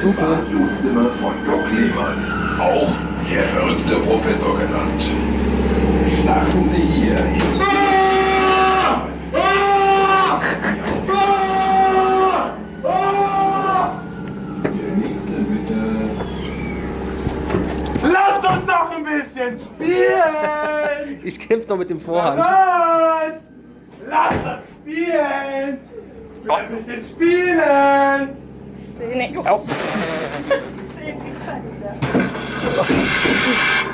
Stufen. Behandlungszimmer von Doc Lehmann, auch der verrückte Professor genannt. Starten Sie hier in... Der nächste bitte... Lasst uns noch ein bisschen spielen! Ich kämpfe noch mit dem Vorhang. Los! Lasst uns spielen! Ich will ein bisschen spielen! Ich sehe nicht. Au.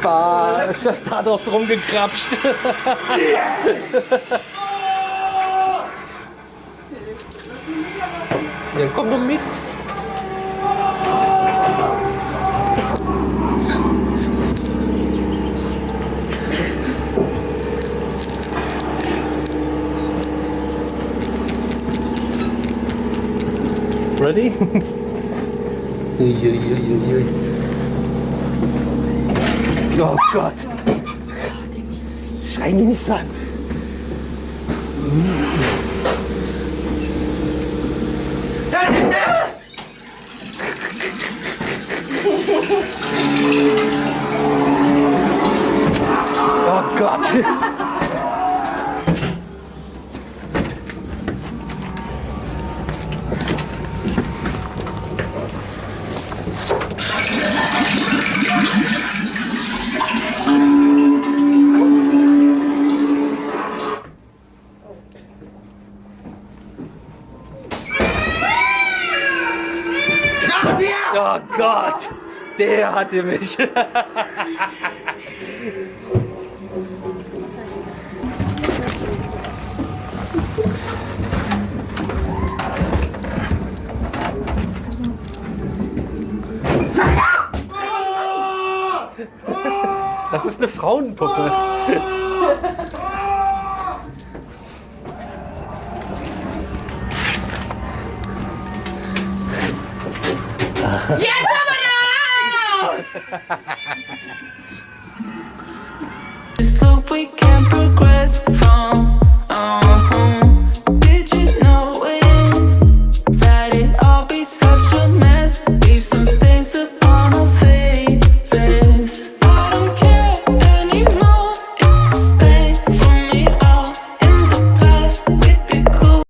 Bah, ich hab da drauf drum gekrapscht. Ja, komm doch mit. Ready? Oh Gott! Schrei mich nicht so an! Oh Gott! Oh Gott, der hatte mich. Das ist eine Frauenpuppe. Jetzt aber raus! This loop we can't progress from.